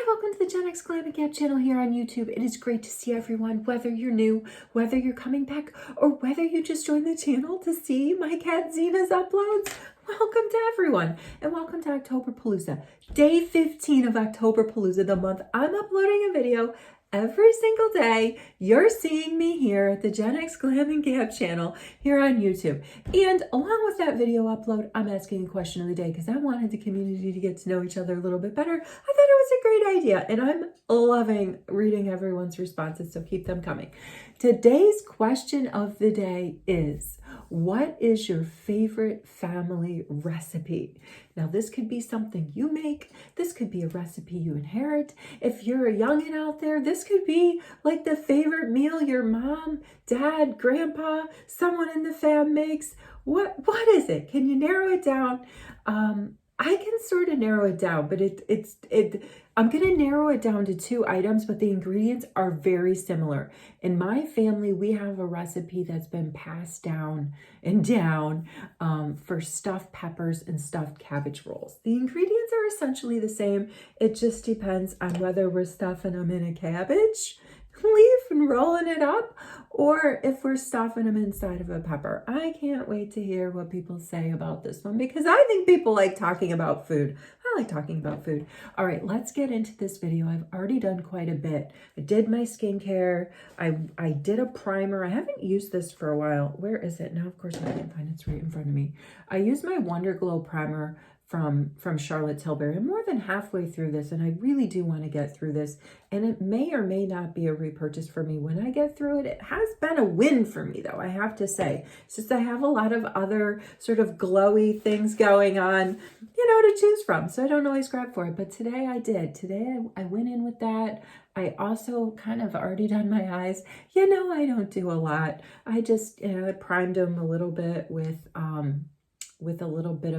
welcome to the GenX Glam channel here on YouTube. It is great to see everyone, whether you're new, whether you're coming back, or whether you just joined the channel to see my cat Zena's uploads. Welcome to everyone, and welcome to October Palooza. Day 15 of October Palooza, the month I'm uploading a video every single day. You're seeing me here at the GenX Glam and Gab channel here on YouTube. And along with that video upload, I'm asking a question of the day because I wanted the community to get to know each other a little bit better. I thought it was a great idea, and I'm loving reading everyone's responses, so keep them coming. Today's question of the day is, what is your favorite family recipe? Now, this could be something you make. This could be a recipe you inherit. If you're a youngin' out there, this could be like the favorite meal your mom, dad, grandpa, someone in the fam makes. What is it? Can you narrow it down? I can sort of narrow it down, but I'm going to narrow it down to 2 items, but the ingredients are very similar. In my family, we have a recipe that's been passed down and down for stuffed peppers and stuffed cabbage rolls. The ingredients are essentially the same. It just depends on whether we're stuffing them in a cabbage leaf and rolling it up, or if we're stuffing them inside of a pepper. I can't wait to hear what people say about this one because I think people like talking about food. I like talking about food. All right, let's get into this video. I've already done quite a bit. I did my skincare. I did a primer. I haven't used this for a while. Where is it? Now, of course, I can't find it. It's right in front of me. I used my Wonder Glow primer from Charlotte Tilbury. I'm more than halfway through this, and I really do want to get through this, and it may or may not be a repurchase for me when I get through it. It has been a win for me, though, I have to say. It's just I have a lot of other sort of glowy things going on, to choose from, so I don't always grab for it, but today I did. Today I went in with that. I also kind of already done my eyes. I don't do a lot. I just primed them a little bit with a little bit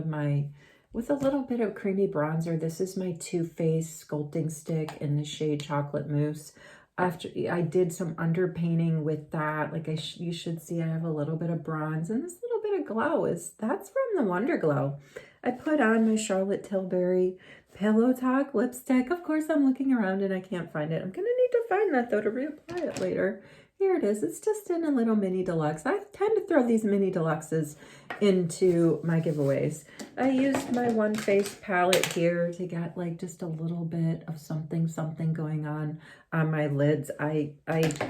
of creamy bronzer. This is my Too Faced sculpting stick in the shade Chocolate Mousse. After I did some underpainting with that, you should see I have a little bit of bronze, and this little bit of glow that's from the Wonder Glow. I put on my Charlotte Tilbury Pillow Talk lipstick. Of course, I'm looking around and I can't find it. I'm gonna need to find that though to reapply it later. Here it is. It's just in a little mini deluxe. I tend to throw these mini deluxes into my giveaways. I used my One Face palette here to get just a little bit of something going on my lids. I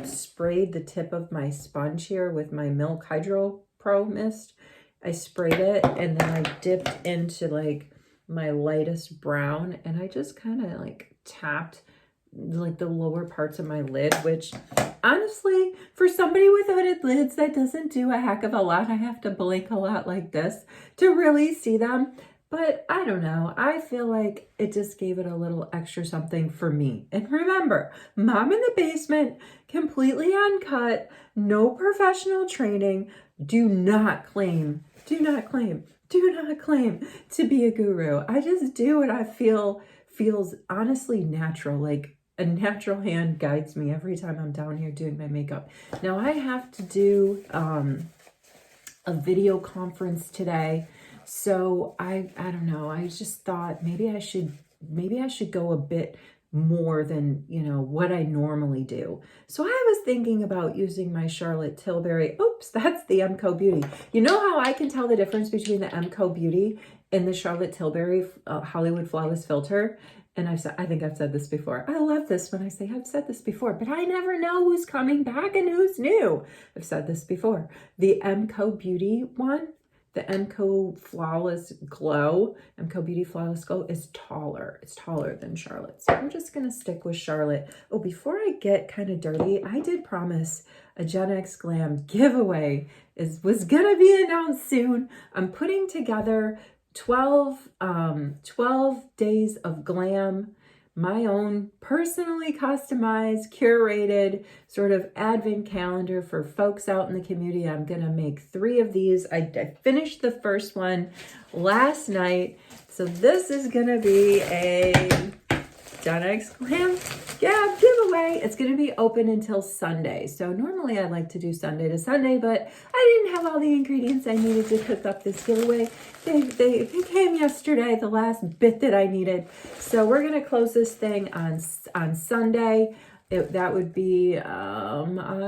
sprayed the tip of my sponge here with my Milk Hydro Pro Mist. I sprayed it and then I dipped into my lightest brown, and I just kind of tapped the lower parts of my lid, which honestly, for somebody with hooded lids, that doesn't do a heck of a lot. I have to blink a lot like this to really see them. But I don't know. I feel like it just gave it a little extra something for me. And remember, mom in the basement, completely uncut, no professional training. Do not claim to be a guru. I just do what I feels honestly natural. A natural hand guides me every time I'm down here doing my makeup. Now I have to do a video conference today. So I don't know. I just thought maybe I should go a bit more than, what I normally do. So I was thinking about using my Charlotte Tilbury. Oops, that's the MCO Beauty. You know how I can tell the difference between the MCO Beauty and the Charlotte Tilbury Hollywood Flawless Filter? And I think I've said this before. I love this when I say I've said this before, but I never know who's coming back and who's new. I've said this before. The MCO Beauty one, the MCO Flawless Glow, MCO Beauty Flawless Glow is taller. It's taller than Charlotte. So I'm just going to stick with Charlotte. Oh, before I get kind of dirty, I did promise a GenX Glam giveaway was going to be announced soon. I'm putting together 12 days of glam, my own personally customized, curated sort of advent calendar for folks out in the community. I'm going to make 3 of these. I finished the first one last night. So this is going to be a GenX Glam Gab giveaway. It's going to be open until Sunday. So normally I like to do Sunday to Sunday, but I didn't have all the ingredients I needed to cook up this giveaway. They came yesterday, the last bit that I needed. So we're going to close this thing on Sunday. That would be October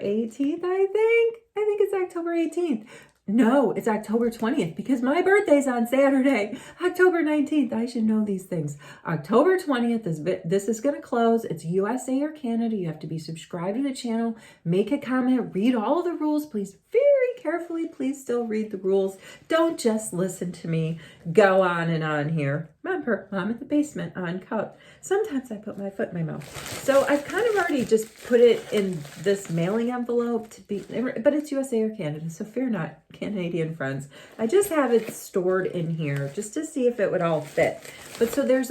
18th, I think. I think it's October 18th. No, it's October 20th because my birthday's on Saturday, October 19th. I should know these things. October 20th, this is going to close. It's USA or Canada. You have to be subscribed to the channel, make a comment, read all of the rules, please, very carefully. Please still read the rules. Don't just listen to me go on and on here. Remember, I'm in the basement on cup. Sometimes I put my foot in my mouth. So I've kind of already just put it in this mailing envelope but it's USA or Canada, so fear not, Canadian friends. I just have it stored in here just to see if it would all fit. But so there's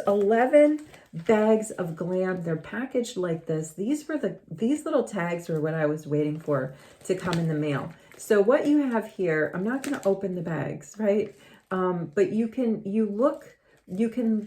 11 bags of Glam. They're packaged like this. These little tags were what I was waiting for to come in the mail. So what you have here, I'm not going to open the bags, right? But you can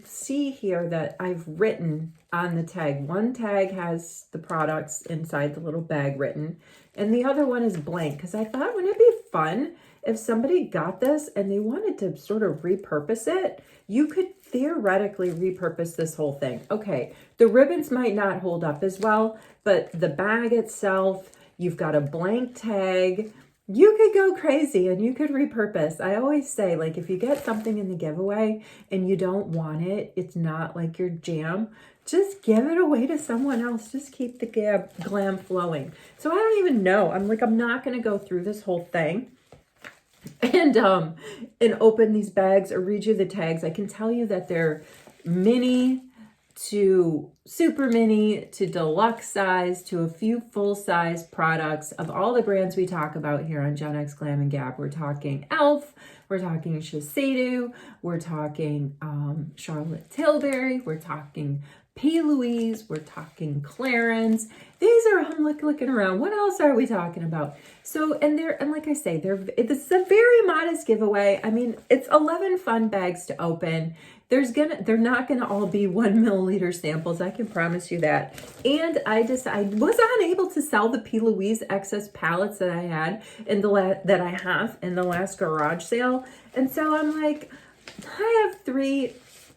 see here that I've written on the tag. One tag has the products inside the little bag written, and the other one is blank because I thought, wouldn't it be fun if somebody got this and they wanted to sort of repurpose it? You could theoretically repurpose this whole thing. Okay, the ribbons might not hold up as well, but the bag itself, you've got a blank tag. You could go crazy and you could repurpose. I always say, like, if you get something in the giveaway and you don't want it, it's not like your jam, just give it away to someone else. Just keep the glam flowing. So I don't even know. I'm not going to go through this whole thing and open these bags or read you the tags. I can tell you that they're mini to super mini to deluxe size to a few full size products of all the brands we talk about here on GenX Glam and Gab. We're talking Elf, we're talking Shiseido, we're talking Charlotte Tilbury, we're talking P Louise, we're talking Clarins. These are, I'm looking around. What else are we talking about? So, and like I say, this is a very modest giveaway. I mean, it's 11 fun bags to open. They're not gonna all be 1 milliliter samples. I can promise you that. And I was unable to sell the P Louise excess palettes that I had that I have in the last garage sale. And so I'm like, I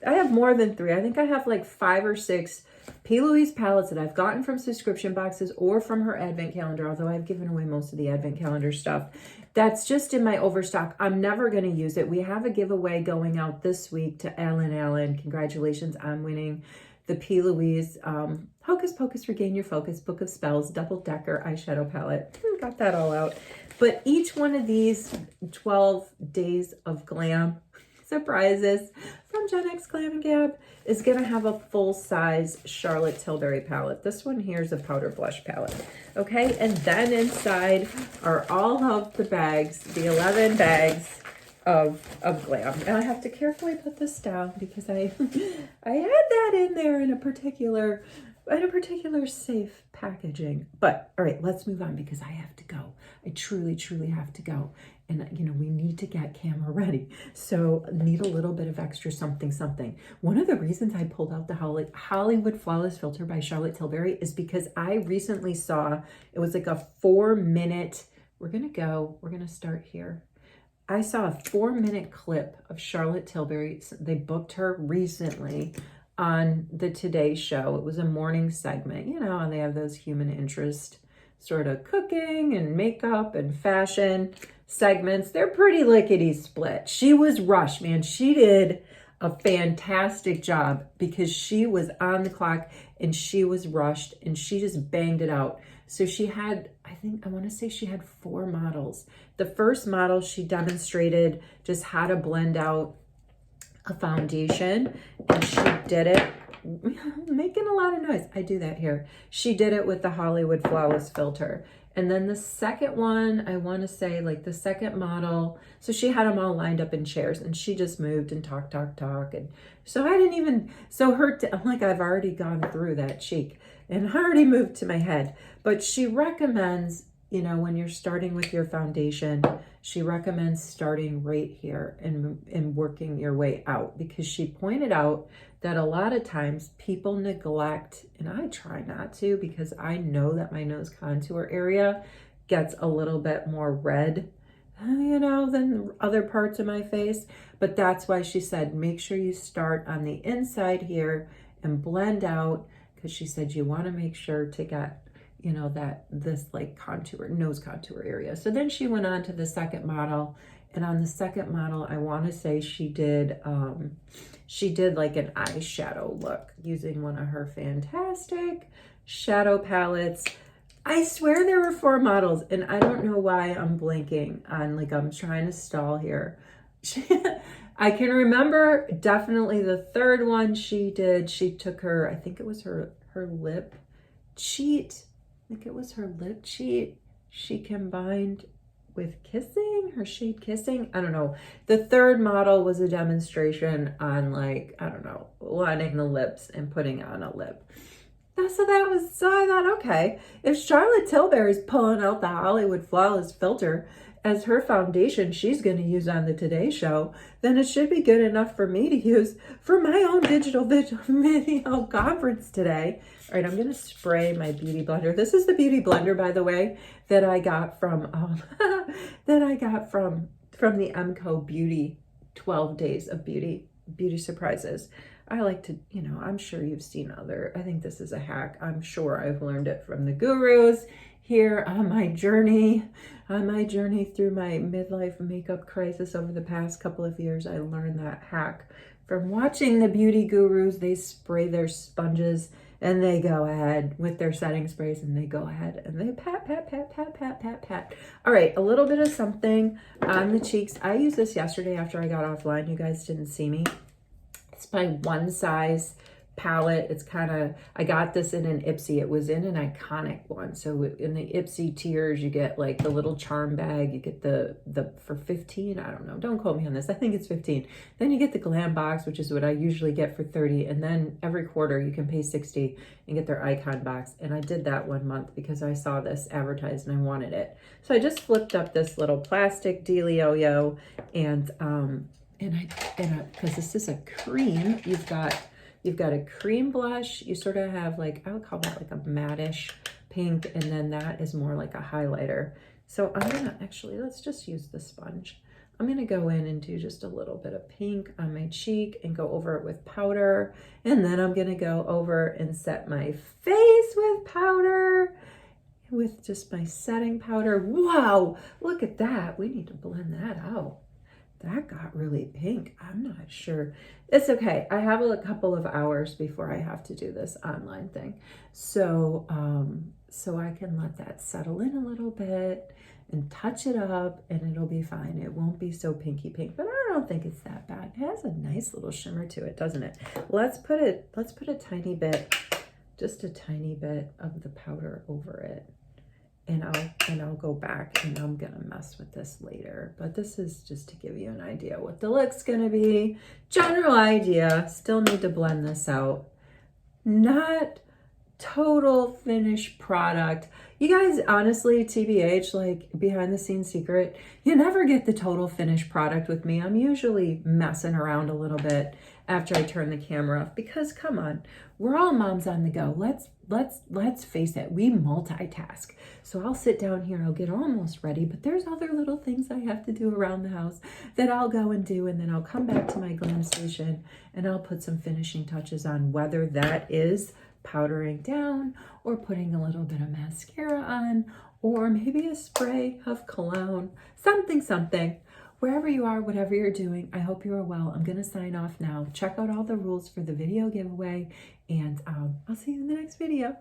have more than 3. I think I have like 5 or 6 P Louise palettes that I've gotten from subscription boxes or from her advent calendar, although I've given away most of the advent calendar stuff. That's just in my overstock. I'm never going to use it. We have a giveaway going out this week to Allen. Congratulations on winning the P Louise Hocus Pocus Regain Your Focus Book of Spells double-decker eyeshadow palette. Got that all out. But each one of these 12 days of glam surprises from GenX Glam and Gab is going to have a full-size Charlotte Tilbury palette. This one here is a powder blush palette. Okay, and then inside are all of the bags, the 11 bags of glam. And I have to carefully put this down because I had that in there in a particular safe packaging. But all right, let's move on because I have to go. I truly have to go. And, you know, we need to get camera ready. So need a little bit of extra something. One of the reasons I pulled out the Hollywood Flawless Filter by Charlotte Tilbury is because I recently saw, it was like a 4-minute, we're going to start here. I saw a 4-minute clip of Charlotte Tilbury. They booked her recently on the Today Show. It was a morning segment, you know, and they have those human interest sort of cooking and makeup and fashion segments. They're pretty lickety split. She was rushed, man. She did a fantastic job because she was on the clock and she was rushed and she just banged it out. So she had, I want to say she had 4 models. The first model, she demonstrated just how to blend out a foundation, and she did it making a lot of noise. I do that here. She did it with the Hollywood Flawless Filter. And then the second one, I want to say like the second model, so she had them all lined up in chairs and she just moved and talk. And so I didn't even, I'm like, I've already gone through that cheek and I already moved to my head. But she recommends you know, when you're starting with your foundation, she recommends starting right here and working your way out, because she pointed out that a lot of times people neglect, and I try not to, because I know that my nose contour area gets a little bit more red, you know, than other parts of my face. But that's why she said, make sure you start on the inside here and blend out, because she said you want to make sure to get, you know, that this like contour, nose contour area. So then she went on to the second model, and on the second model, I want to say she did like an eyeshadow look using one of her fantastic shadow palettes. I swear there were 4 models, and I don't know why I'm blanking on, like, I'm trying to stall here. I can remember definitely the third one she did. She took her, I think it was her lip cheat. I think it was her lip cheat. She combined with kissing, her shade Kissing. I don't know. The third model was a demonstration on, like, I don't know, lining the lips and putting on a lip. So I thought, okay, if Charlotte Tilbury's pulling out the Hollywood Flawless filter as her foundation she's going to use on the Today Show, then it should be good enough for me to use for my own digital video conference today. All right, I'm going to spray my beauty blender. This is the beauty blender, by the way, that I got from from the MCO Beauty 12 Days of Beauty surprises. I like to, you know, I'm sure you've seen I think this is a hack. I'm sure I've learned it from the gurus here on my journey through my midlife makeup crisis over the past couple of years. I learned that hack from watching the beauty gurus. They spray their sponges and they go ahead with their setting sprays, and they go ahead and they pat, pat, pat, pat, pat, pat, pat. All right, a little bit of something on the cheeks. I used this yesterday after I got offline. You guys didn't see me. It's my One Size palette. It's kind of, I got this in an Ipsy. It was in an Iconic one. So in the Ipsy tiers, you get like the little charm bag. You get the for 15, I don't know. Don't quote me on this. I think it's 15. Then you get the Glam box, which is what I usually get for 30. And then every quarter you can pay 60 and get their Icon box. And I did that 1 month because I saw this advertised and I wanted it. So I just flipped up this little plastic Dealio and because this is a cream, you've got a cream blush. You sort of have like, I would call that like a mattish pink, and then that is more like a highlighter. So I'm gonna actually, let's just use the sponge. I'm gonna go in and do just a little bit of pink on my cheek and go over it with powder, and then I'm gonna go over and set my face with powder, with just my setting powder. Wow, look at that. We need to blend that out. That got really pink. I'm not sure. It's okay. I have a couple of hours before I have to do this online thing. So, so I can let that settle in a little bit and touch it up, and it'll be fine. It won't be so pinky pink, but I don't think it's that bad. It has a nice little shimmer to it, doesn't it? Let's put a tiny bit, just a tiny bit of the powder over it. And I'll go back and I'm gonna mess with this later. But this is just to give you an idea what the look's gonna be. General idea. Still need to blend this out. Not total finished product. You guys, honestly, TBH, like behind the scenes secret, you never get the total finished product with me. I'm usually messing around a little bit after I turn the camera off, because come on, we're all moms on the go. Let's face it, we multitask. So I'll sit down here, I'll get almost ready, but there's other little things I have to do around the house that I'll go and do, and then I'll come back to my glam station and I'll put some finishing touches on, whether that is powdering down or putting a little bit of mascara on, or maybe a spray of cologne, something. Wherever you are, whatever you're doing, I hope you are well. I'm going to sign off now. Check out all the rules for the video giveaway, and I'll see you in the next video.